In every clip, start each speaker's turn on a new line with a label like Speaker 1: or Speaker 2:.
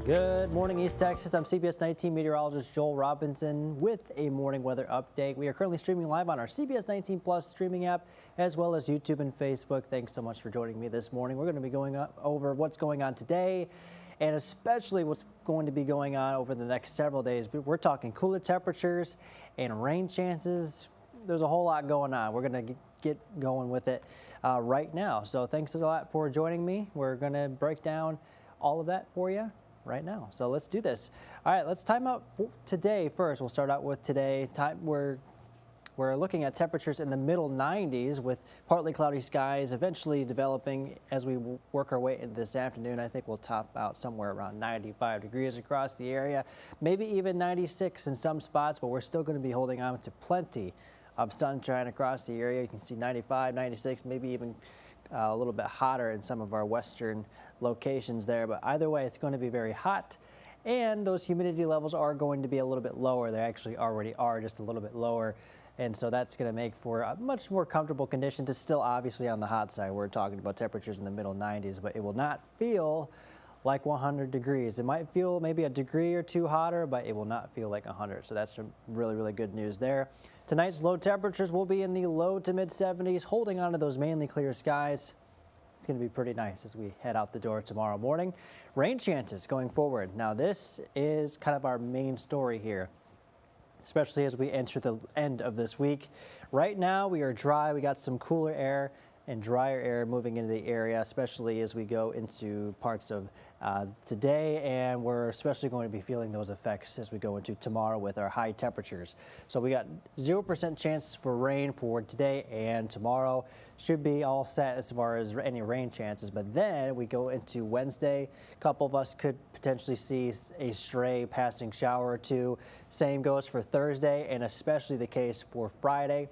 Speaker 1: Good morning, East Texas. I'm CBS19 Meteorologist Joel Robinson with a morning weather update. We are currently streaming live on our CBS19 Plus streaming app, as well as YouTube and Facebook. Thanks so much for joining me this morning. We're going to be going over what's going on today, and especially what's going to be going on over the next several days. We're talking cooler temperatures and rain chances. There's a whole lot going on. We're going to get going with it right now. So thanks a lot for joining me. We're going to break down all of that for you right now. So let's do this. All right, let's time out today first. We'll start out with today. We're looking at temperatures in the middle 90s with partly cloudy skies eventually developing as we work our way into this afternoon. I think we'll top out somewhere around 95 degrees across the area, maybe even 96 in some spots, but we're still going to be holding on to plenty of sunshine across the area. You can see 95, 96, maybe even a little bit hotter in some of our western locations there, but either way, it's going to be very hot, and those humidity levels are going to be a little bit lower. They actually already are just a little bit lower, and so that's going to make for a much more comfortable condition. It's still obviously on the hot side. We're talking about temperatures in the middle 90s, but it will not feel like 100 degrees. It might feel maybe a degree or two hotter, but it will not feel like 100. So that's some really, really good news there. Tonight's low temperatures will be in the low to mid 70s, holding on to those mainly clear skies. It's going to be pretty nice as we head out the door tomorrow morning. Rain chances going forward. Now this is kind of our main story here, especially as we enter the end of this week. Right now we are dry. We got some cooler air and drier air moving into the area, especially as we go into parts of today, and we're especially going to be feeling those effects as we go into tomorrow with our high temperatures. So we got 0% chance for rain for today and tomorrow. Should be all set as far as any rain chances, but then we go into Wednesday. A couple of us could potentially see a stray passing shower or two. Same goes for Thursday, and especially the case for Friday.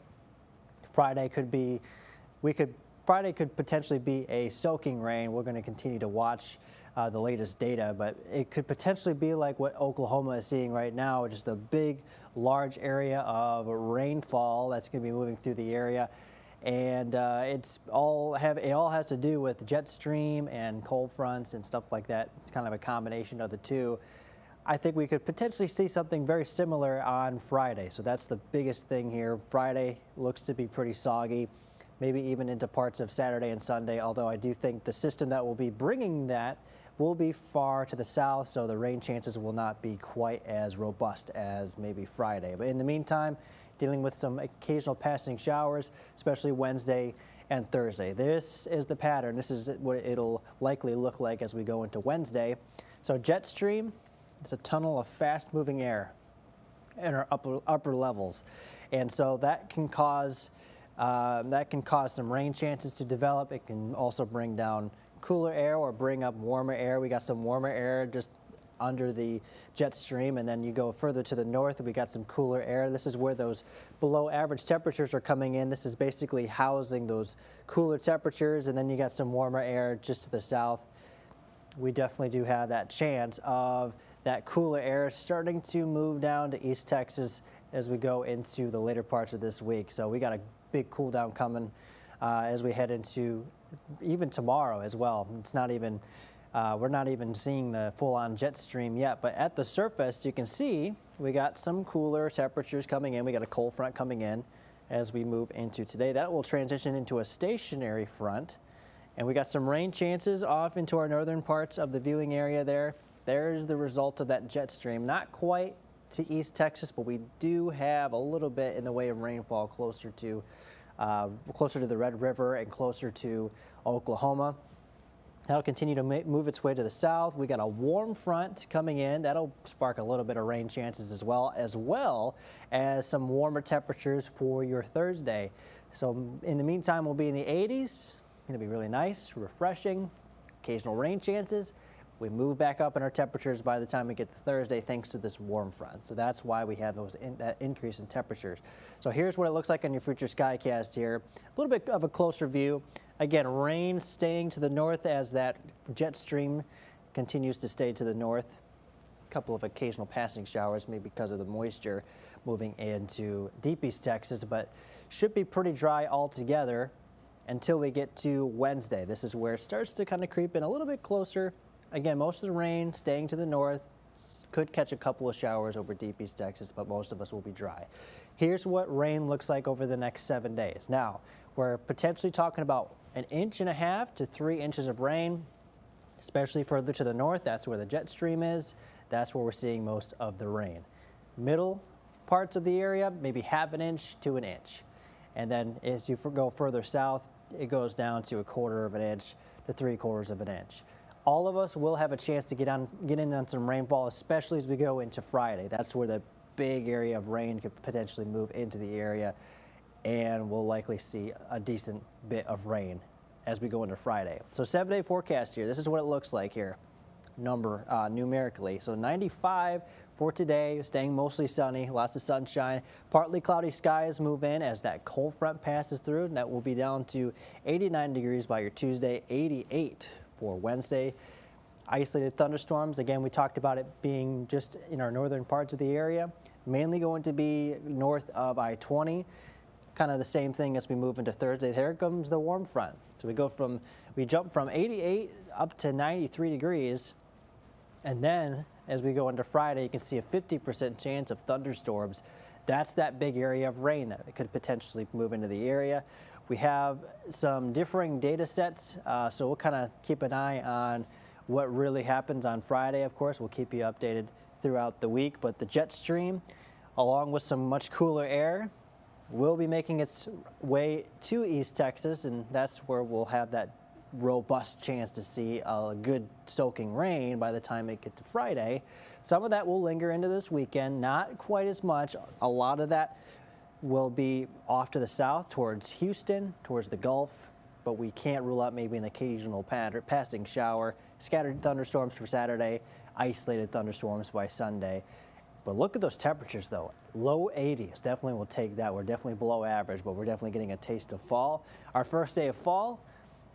Speaker 1: Friday could potentially be a soaking rain. We're going to continue to watch the latest data, but it could potentially be like what Oklahoma is seeing right now, just a big, large area of rainfall that's going to be moving through the area. And it all has to do with jet stream and cold fronts and stuff like that. It's kind of a combination of the two. I think we could potentially see something very similar on Friday. So that's the biggest thing here. Friday looks to be pretty soggy, maybe even into parts of Saturday and Sunday, although I do think the system that will be bringing that will be far to the south, so the rain chances will not be quite as robust as maybe Friday. But in the meantime, dealing with some occasional passing showers, especially Wednesday and Thursday. This is the pattern. This is what it'll likely look like as we go into Wednesday. So jet stream, it's a tunnel of fast-moving air in our upper levels, and so that can cause some rain chances to develop. It can also bring down cooler air or bring up warmer air. We got some warmer air just under the jet stream, and then you go further to the north, we got some cooler air. This is where those below average temperatures are coming in. This is basically housing those cooler temperatures, and then you got some warmer air just to the south. We definitely do have that chance of that cooler air starting to move down to East Texas as we go into the later parts of this week. So we got a big cool down coming as we head into even tomorrow as well. It's not even, we're not even seeing the full-on jet stream yet, but at the surface you can see we got some cooler temperatures coming in. We got a cold front coming in as we move into today. That will transition into a stationary front, and we got some rain chances off into our northern parts of the viewing area there. There's the result of that jet stream. Not quite to East Texas, but we do have a little bit in the way of rainfall closer to the Red River and closer to Oklahoma. That'll continue to move its way to the south. We got a warm front coming in. That'll spark a little bit of rain chances as well as some warmer temperatures for your Thursday. So in the meantime, we'll be in the 80s. Going to be really nice, refreshing, occasional rain chances. We move back up in our temperatures by the time we get to Thursday thanks to this warm front. So that's why we have that increase in temperatures. So here's what it looks like on your future skycast here. A little bit of a closer view. Again, rain staying to the north as that jet stream continues to stay to the north. A couple of occasional passing showers, maybe because of the moisture moving into deep East Texas, but should be pretty dry altogether until we get to Wednesday. This is where it starts to kind of creep in a little bit closer again, most of the rain staying to the north. Could catch a couple of showers over deep East Texas, but most of us will be dry. Here's what rain looks like over the next 7 days. Now, we're potentially talking about 1.5 to 3 inches of rain, especially further to the north. That's where the jet stream is. That's where we're seeing most of the rain. Middle parts of the area, maybe 1/2 inch to 1 inch. And then as you go further south, it goes down to 1/4 inch to 3/4 inch. All of us will have a chance to get in on some rainfall, especially as we go into Friday. That's where the big area of rain could potentially move into the area, and we'll likely see a decent bit of rain as we go into Friday. So 7-day forecast here. This is what it looks like here, numerically. So 95 for today, staying mostly sunny, lots of sunshine. Partly cloudy skies move in as that cold front passes through, and that will be down to 89 degrees by your Tuesday, 88 for Wednesday. Isolated thunderstorms, again, we talked about it being just in our northern parts of the area, mainly going to be north of I-20. Kind of the same thing as we move into Thursday. Here comes the warm front. So we jump from 88 up to 93 degrees. And then as we go into Friday, you can see a 50% chance of thunderstorms. That's that big area of rain that could potentially move into the area. We have some differing data sets, so we'll kind of keep an eye on what really happens on Friday. Of course, we'll keep you updated throughout the week, but the jet stream, along with some much cooler air, will be making its way to East Texas, and that's where we'll have that robust chance to see a good soaking rain by the time it gets to Friday. Some of that will linger into this weekend, not quite as much. A lot of that will be off to the south towards Houston, towards the Gulf, but we can't rule out maybe an occasional passing shower. Scattered thunderstorms for Saturday, isolated thunderstorms by Sunday. But look at those temperatures though, low 80s, definitely will take that. We're definitely below average, but we're definitely getting a taste of fall. Our first day of fall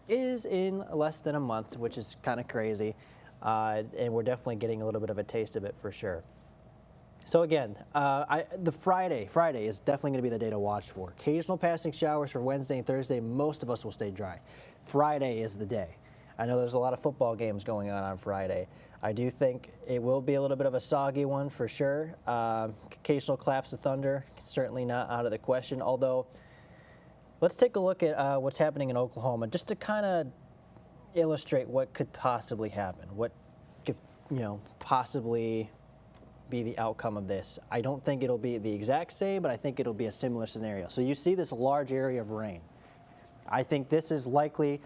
Speaker 1: is in less than a month, which is kind of crazy. And we're definitely getting a little bit of a taste of it for sure. So again, the Friday is definitely going to be the day to watch for. Occasional passing showers for Wednesday and Thursday. Most of us will stay dry. Friday is the day. I know there's a lot of football games going on Friday. I do think it will be a little bit of a soggy one for sure. Occasional claps of thunder, certainly not out of the question. Although, let's take a look at what's happening in Oklahoma just to kind of illustrate what could possibly happen. What could, possibly be the outcome of this. I don't think it'll be the exact same, but I think it'll be a similar scenario. So you see this large area of rain. I think this is likely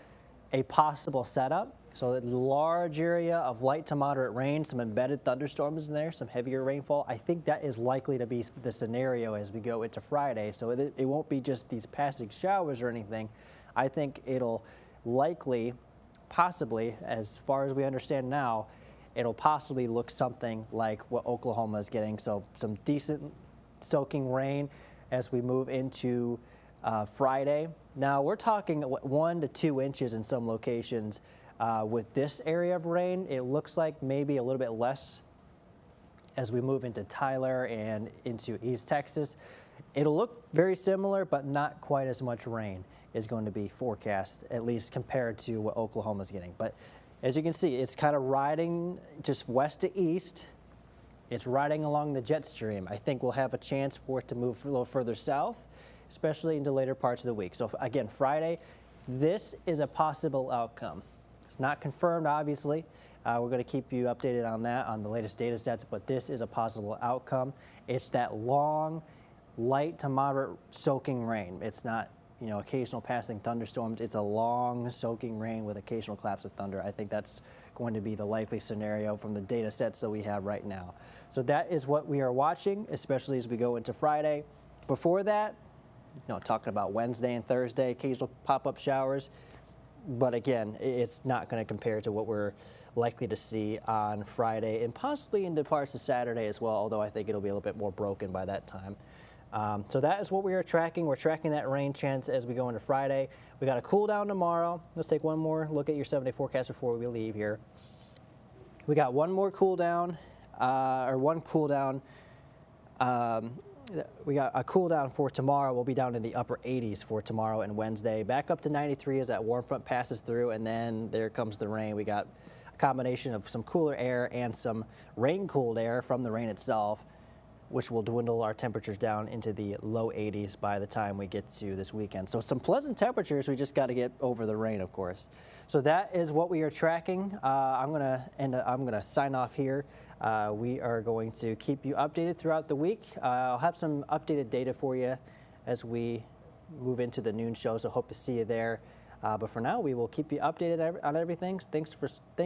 Speaker 1: a possible setup. So the large area of light to moderate rain, some embedded thunderstorms in there, some heavier rainfall. I think that is likely to be the scenario as we go into Friday. So it won't be just these passing showers or anything. I think it'll likely, possibly, as far as we understand now, it'll possibly look something like what Oklahoma is getting. So some decent soaking rain as we move into Friday. Now we're talking 1 to 2 inches in some locations. With this area of rain, it looks like maybe a little bit less as we move into Tyler and into East Texas. It'll look very similar, but not quite as much rain is going to be forecast, at least compared to what Oklahoma's getting. But as you can see, it's kind of riding just west to east. It's riding along the jet stream. I think we'll have a chance for it to move a little further south, especially into later parts of the week. So again, Friday, this is a possible outcome. It's not confirmed, obviously. We're going to keep you updated on that, on the latest data sets, but this is a possible outcome. It's that long, light to moderate soaking rain. It's not, occasional passing thunderstorms. It's a long soaking rain with occasional claps of thunder. I think that's going to be the likely scenario from the data sets that we have right now. So that is what we are watching, especially as we go into Friday. Before that, talking about Wednesday and Thursday, occasional pop-up showers. But again, it's not going to compare to what we're likely to see on Friday and possibly into parts of Saturday as well, although I think it'll be a little bit more broken by that time. So that is what we are tracking. We're tracking that rain chance as we go into Friday. We got a cool down tomorrow. Let's take one more look at your 7-day forecast before we leave here. We got one more cool down, we got a cool down for tomorrow. We'll be down in the upper 80s for tomorrow and Wednesday. Back up to 93 as that warm front passes through, and then there comes the rain. We got a combination of some cooler air and some rain-cooled air from the rain itself, which will dwindle our temperatures down into the low 80s by the time we get to this weekend. So some pleasant temperatures, we just got to get over the rain, of course. So that is what we are tracking. I'm gonna sign off here. We are going to keep you updated throughout the week. I'll have some updated data for you as we move into the noon show, so hope to see you there. But for now, we will keep you updated on everything. Thanks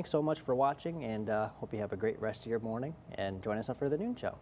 Speaker 1: so much for watching, and hope you have a great rest of your morning, and join us for the noon show.